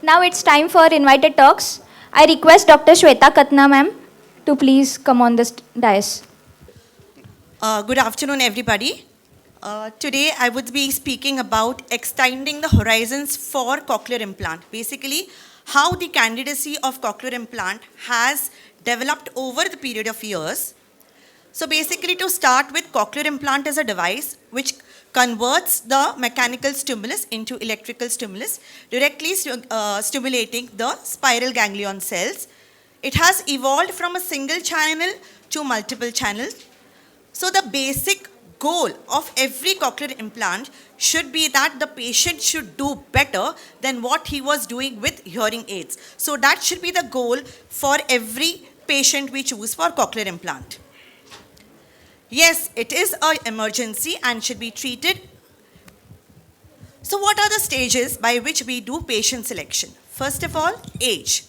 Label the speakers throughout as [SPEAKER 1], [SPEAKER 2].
[SPEAKER 1] Now it's time for invited talks. I request Dr. Shweta Katna ma'am to please come on this dais.
[SPEAKER 2] Good afternoon, everybody. Today, I would be speaking about extending the horizons for cochlear implant. Basically, how the candidacy of cochlear implant has developed over the period of years. So basically, to start with, cochlear implant is a device which converts the mechanical stimulus into electrical stimulus, directly stimulating the spiral ganglion cells. It has evolved from a single channel to multiple channels. So the basic goal of every cochlear implant should be that the patient should do better than what he was doing with hearing aids. So that should be the goal for every patient we choose for cochlear implant. Yes, it is an emergency and should be treated. So what are the stages by which we do patient selection? First of all, age.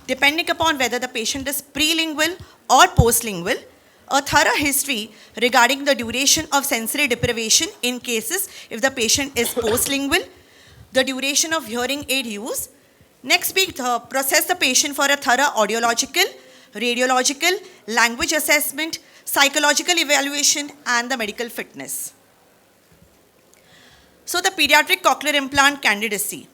[SPEAKER 2] Depending upon whether the patient is prelingual or postlingual, a thorough history regarding the duration of sensory deprivation in cases if the patient is postlingual, the duration of hearing aid use. Next, we process the patient for a thorough audiological, radiological, language assessment, psychological evaluation, and the medical fitness. So the pediatric cochlear implant candidacy.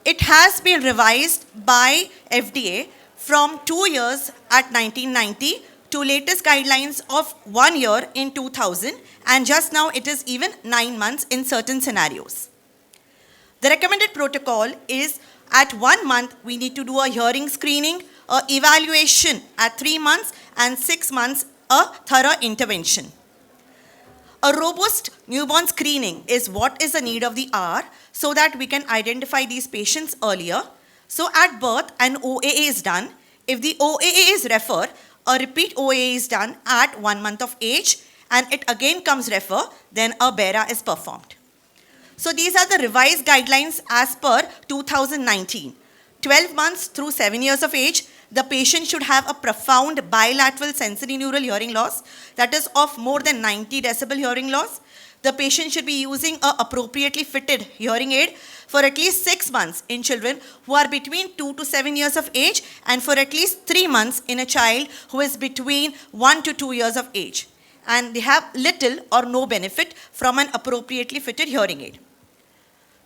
[SPEAKER 2] It has been revised by FDA from 2 years at 1990 to latest guidelines of 1 year in 2000, and just now it is even 9 months in certain scenarios. The recommended protocol is at 1 month we need to do a hearing screening, a evaluation at 3 months, and 6 months a thorough intervention. A robust newborn screening is what is the need of the hour so that we can identify these patients earlier. So at birth, an OAA is done. If the OAA is refer, a repeat OAA is done at 1 month of age, and it again comes refer, then a BERA is performed. So these are the revised guidelines as per 2019. 12 months through 7 years of age, the patient should have a profound bilateral sensory neural hearing loss, that is of more than 90 decibel hearing loss. The patient should be using an appropriately fitted hearing aid for at least 6 months in children who are between 2 to 7 years of age, and for at least 3 months in a child who is between 1 to 2 years of age. And they have little or no benefit from an appropriately fitted hearing aid.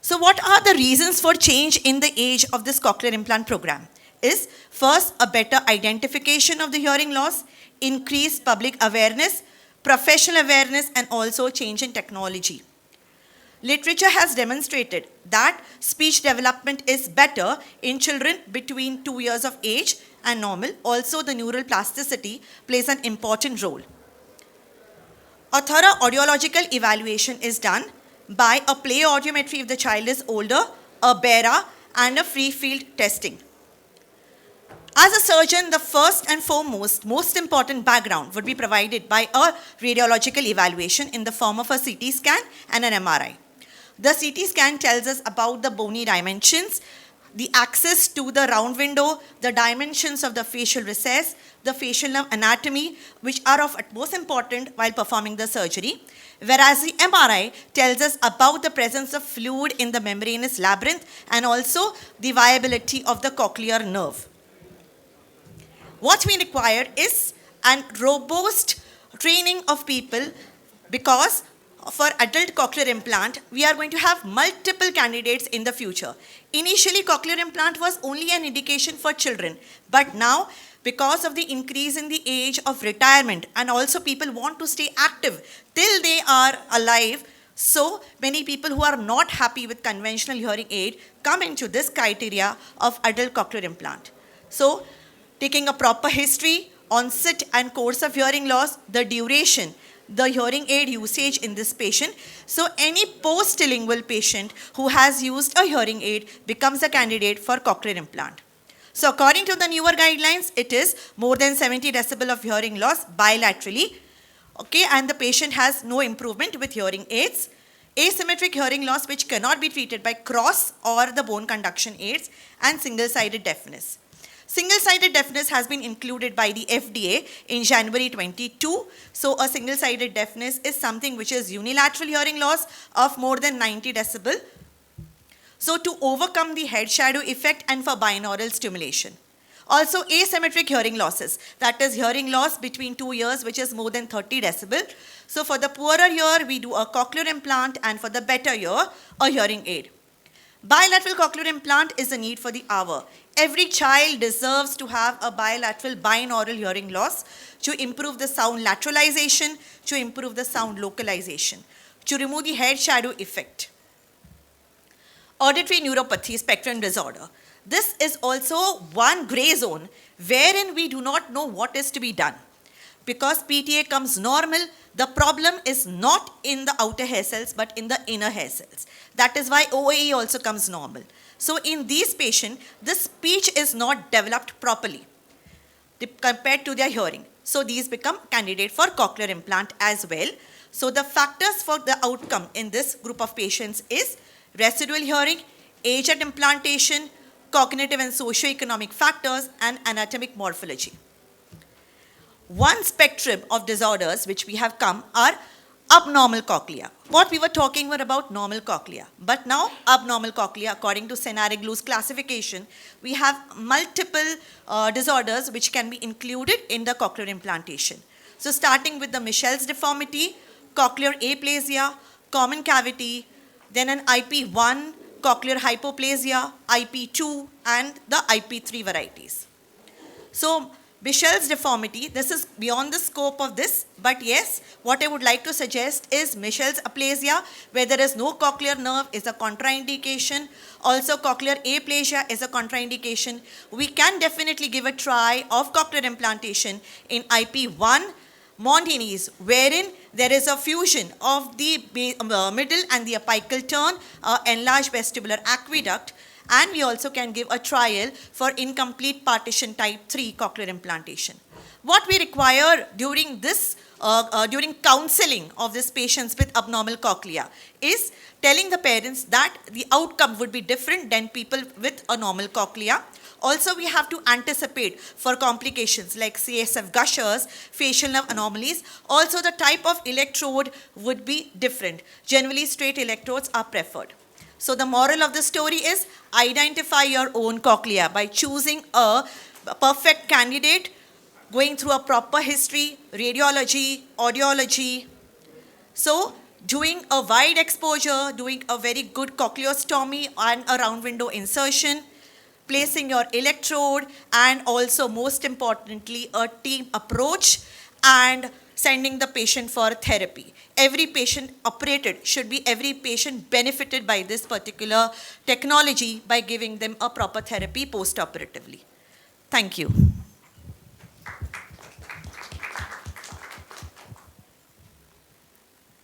[SPEAKER 2] So what are the reasons for change in the age of this cochlear implant program? Is first, a better identification of the hearing loss, increased public awareness, professional awareness, and also change in technology. Literature has demonstrated that speech development is better in children between 2 years of age and normal. Also, the neural plasticity plays an important role. A thorough audiological evaluation is done by a play audiometry if the child is older, a BERA, and a free field testing. As a surgeon, the first and foremost, most important background would be provided by a radiological evaluation in the form of a CT scan and an MRI. The CT scan tells us about the bony dimensions, the access to the round window, the dimensions of the facial recess, the facial nerve anatomy, which are of utmost importance while performing the surgery. Whereas the MRI tells us about the presence of fluid in the membranous labyrinth and also the viability of the cochlear nerve. What we require is a robust training of people, because for adult cochlear implant, we are going to have multiple candidates in the future. Initially, cochlear implant was only an indication for children, but now, because of the increase in the age of retirement, and also people want to stay active till they are alive, so many people who are not happy with conventional hearing aid come into this criteria of adult cochlear implant. So, taking a proper history, onset and course of hearing loss, the duration, the hearing aid usage in this patient. So any post-lingual patient who has used a hearing aid becomes a candidate for cochlear implant. So according to the newer guidelines, it is more than 70 decibel of hearing loss bilaterally. Okay, and the patient has no improvement with hearing aids. Asymmetric hearing loss which cannot be treated by cross or the bone conduction aids, and single-sided deafness. Single-sided deafness has been included by the FDA in January 22. So a single-sided deafness is something which is unilateral hearing loss of more than 90 decibel. So to overcome the head shadow effect and for binaural stimulation. Also asymmetric hearing losses, that is hearing loss between two ears which is more than 30 decibel. So for the poorer ear, we do a cochlear implant, and for the better ear, a hearing aid. Bilateral cochlear implant is a need for the hour. Every child deserves to have a bilateral binaural hearing loss to improve the sound lateralization, to improve the sound localization, to remove the head shadow effect. Auditory neuropathy spectrum disorder. This is also one gray zone wherein we do not know what is to be done. Because PTA comes normal, the problem is not in the outer hair cells but in the inner hair cells. That is why OAE also comes normal. So in these patients, the speech is not developed properly compared to their hearing. So these become candidate for cochlear implant as well. So the factors for the outcome in this group of patients is residual hearing, age at implantation, cognitive and socio-economic factors, and anatomic morphology. One spectrum of disorders which we have come are abnormal cochlea. What we were talking were about normal cochlea, but now abnormal cochlea, according to Senare-Glue's classification, we have multiple disorders which can be included in the cochlear implantation. So starting with the Michel's deformity, cochlear aplasia, common cavity, then an IP1, cochlear hypoplasia, IP2, and the IP3 varieties. So Michel's deformity, this is beyond the scope of this, but yes, what I would like to suggest is Michel's aplasia, where there is no cochlear nerve, is a contraindication. Also, cochlear aplasia is a contraindication. We can definitely give a try of cochlear implantation in IP1, Mondini's, wherein there is a fusion of the middle and the apical turn, enlarged vestibular aqueduct, and we also can give a trial for incomplete partition type 3 cochlear implantation. What we require during this, during counseling of these patients with abnormal cochlea is telling the parents that the outcome would be different than people with a normal cochlea. Also, we have to anticipate for complications like CSF gushers, facial nerve anomalies. Also, the type of electrode would be different. Generally, straight electrodes are preferred. So the moral of the story is identify your own cochlea by choosing a perfect candidate, going through a proper history, radiology, audiology. So doing a wide exposure, doing a very good cochleostomy and a round window insertion, placing your electrode, and also most importantly a team approach, and sending the patient for therapy. Every patient operated should be every patient benefited by this particular technology by giving them a proper therapy post-operatively. Thank you.